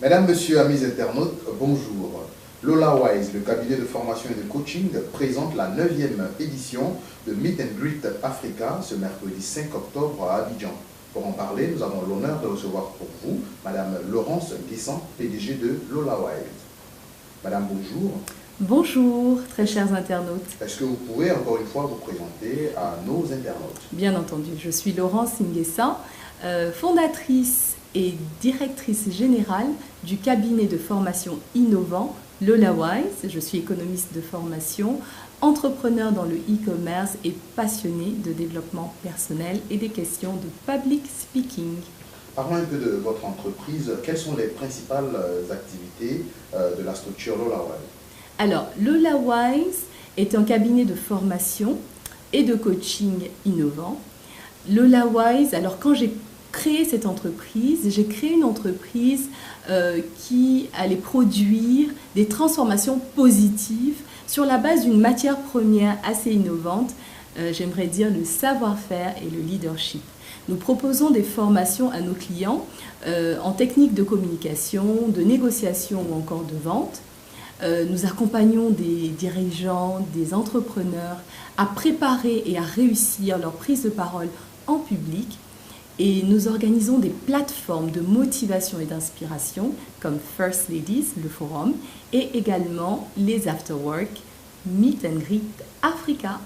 Mesdames, Messieurs, amis internautes, bonjour. Lola Wise, le cabinet de formation et de coaching, présente la 9e édition de Meet and Greet Africa ce mercredi 5 octobre à Abidjan. Pour en parler, nous avons l'honneur de recevoir pour vous Madame Laurence Guessant, PDG de Lola Wise. Madame, bonjour. Bonjour, très chers internautes. Est-ce que vous pouvez encore une fois vous présenter à nos internautes? Bien entendu, je suis Laurence Nguessa, fondatrice et directrice générale du cabinet de formation innovant Lola Wise. Je suis économiste de formation, entrepreneur dans le e-commerce et passionnée de développement personnel et des questions de public speaking. Parlons un peu de votre entreprise. Quelles sont les principales activités de la structure Lola Wise? Alors, Lola Wise est un cabinet de formation et de coaching innovant. Lola Wise, alors quand j'ai créé cette entreprise, j'ai créé une entreprise qui allait produire des transformations positives sur la base d'une matière première assez innovante, j'aimerais dire le savoir-faire et le leadership. Nous proposons des formations à nos clients en technique de communication, de négociation ou encore de vente. Nous accompagnons des dirigeants, des entrepreneurs à préparer et à réussir leur prise de parole en public. Et nous organisons des plateformes de motivation et d'inspiration comme First Ladies, le forum, et également les Afterwork, Meet and Greet Africa.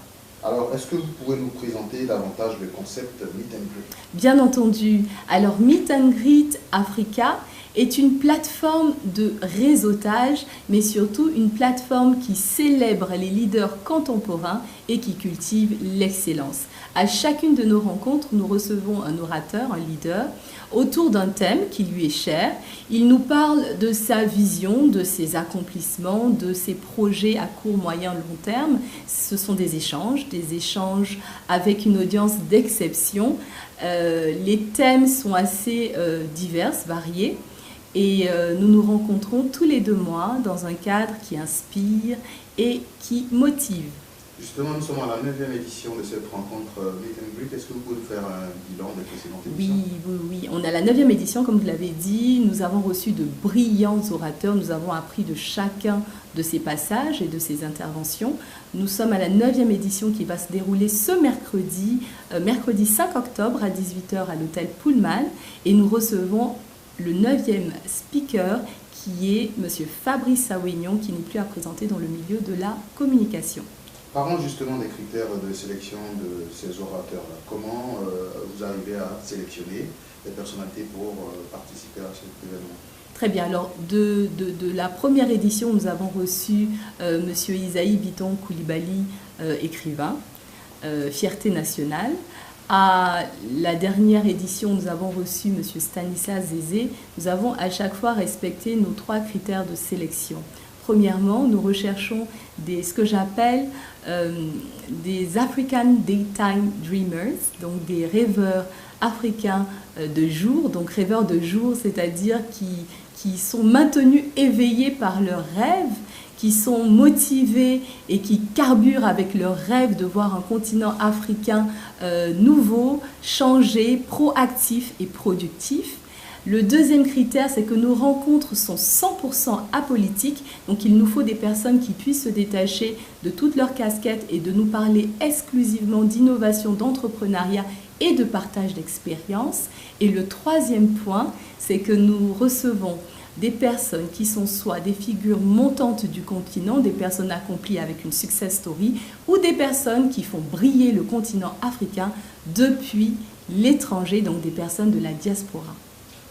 Alors, est-ce que vous pouvez nous présenter davantage le concept Meet and Greet? Bien entendu. Alors, Meet and Greet Africa est une plateforme de réseautage, mais surtout une plateforme qui célèbre les leaders contemporains et qui cultive l'excellence. À chacune de nos rencontres, nous recevons un orateur, un leader, autour d'un thème qui lui est cher. Il nous parle de sa vision, de ses accomplissements, de ses projets à court, moyen, long terme. Ce sont des échanges avec une audience d'exception. Les thèmes sont assez divers, variés. Et nous nous rencontrons tous les 2 mois dans un cadre qui inspire et qui motive. Justement, nous sommes à la 9e édition de cette rencontre Meet and Greet. Est-ce que vous pouvez nous faire un bilan des précédentes éditions? Oui. On est à la 9e édition, comme vous l'avez dit. Nous avons reçu de brillants orateurs. Nous avons appris de chacun de ces passages et de ces interventions. Nous sommes à la 9e édition qui va se dérouler ce mercredi, mercredi 5 octobre à 18 h à l'hôtel Pullman. Et nous recevons le 9e speaker qui est M. Fabrice Awignon, qui n'est plus à présenter dans le milieu de la communication. Parlons justement des critères de sélection de ces orateurs-là. Comment vous arrivez à sélectionner des personnalités pour participer à cet événement? Très bien. Alors, de la première édition, nous avons reçu M. Isaïe Biton Koulibaly, écrivain, fierté nationale. À la dernière édition, nous avons reçu M. Stanislas Zézé. Nous avons à chaque fois respecté nos 3 critères de sélection. Premièrement, nous recherchons ce que j'appelle des African Daytime Dreamers, donc des rêveurs africains de jour. Donc rêveurs de jour, c'est-à-dire qui sont maintenus éveillés par leurs rêves, qui sont motivés et qui carburent avec leur rêve de voir un continent africain nouveau, changé, proactif et productif. Le deuxième critère, c'est que nos rencontres sont 100% apolitiques, donc il nous faut des personnes qui puissent se détacher de toutes leurs casquettes et de nous parler exclusivement d'innovation, d'entrepreneuriat et de partage d'expérience. Et le troisième point, c'est que nous recevons des personnes qui sont soit des figures montantes du continent, des personnes accomplies avec une success story, ou des personnes qui font briller le continent africain depuis l'étranger, donc des personnes de la diaspora.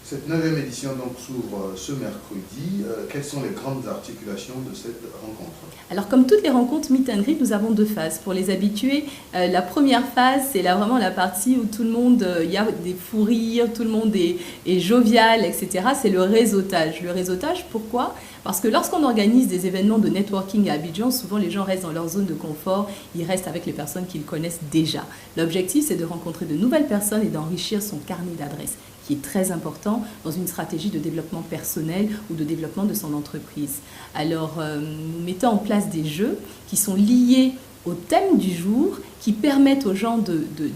Cette 9e édition donc s'ouvre ce mercredi. Quelles sont les grandes articulations de cette rencontre? Alors, comme toutes les rencontres Meet and Greet, nous avons 2 phases. Pour les habitués, la première phase, c'est vraiment la partie où tout le monde, il y a des fous rires, tout le monde est jovial, etc. C'est le réseautage. Le réseautage, pourquoi? Parce que lorsqu'on organise des événements de networking à Abidjan, souvent les gens restent dans leur zone de confort, ils restent avec les personnes qu'ils connaissent déjà. L'objectif, c'est de rencontrer de nouvelles personnes et d'enrichir son carnet d'adresses, qui est très important dans une stratégie de développement personnel ou de développement de son entreprise. Alors, nous mettons en place des jeux qui sont liés au thème du jour qui permettent aux gens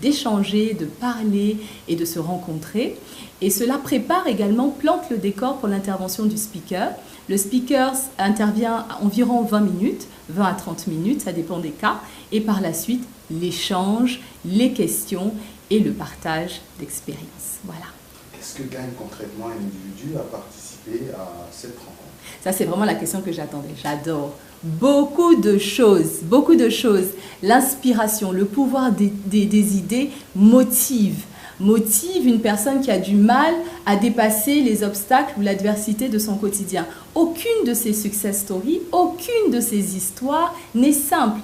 d'échanger, de parler et de se rencontrer. Et cela prépare également, plante le décor pour l'intervention du speaker. Le speaker intervient à environ 20 minutes, 20 à 30 minutes, ça dépend des cas. Et par la suite, l'échange, les questions et le partage d'expériences. Voilà. Qu'est-ce que gagne concrètement un individu à participer à cette rencontre? Ça, c'est vraiment la question que j'attendais. J'adore. Beaucoup de choses, beaucoup de choses. L'inspiration, le pouvoir des idées motive une personne qui a du mal à dépasser les obstacles ou l'adversité de son quotidien. Aucune de ces success stories, aucune de ces histoires n'est simple.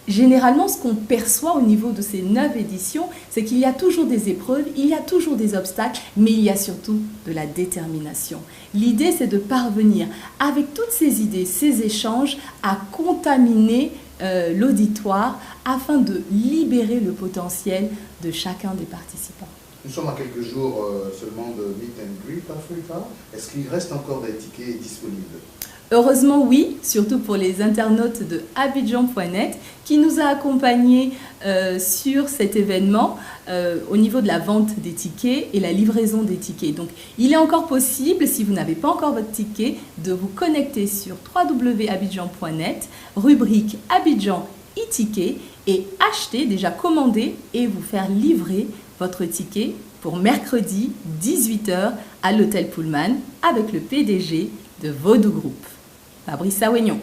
Généralement, ce qu'on perçoit au niveau de ces 9 éditions, c'est qu'il y a toujours des épreuves, il y a toujours des obstacles, mais il y a surtout de la détermination. L'idée, c'est de parvenir, avec toutes ces idées, ces échanges, à contaminer l'auditoire afin de libérer le potentiel de chacun des participants. Nous sommes à quelques jours seulement de Meet and Greet Africa. Est-ce qu'il reste encore des tickets disponibles? Heureusement, oui, surtout pour les internautes de Abidjan.net qui nous a accompagnés sur cet événement au niveau de la vente des tickets et la livraison des tickets. Donc, il est encore possible, si vous n'avez pas encore votre ticket, de vous connecter sur www.abidjan.net, rubrique Abidjan e-ticket et acheter, déjà commander et vous faire livrer votre ticket pour mercredi 18 h à l'hôtel Pullman avec le PDG de Vodou Group, Fabrice Awignon.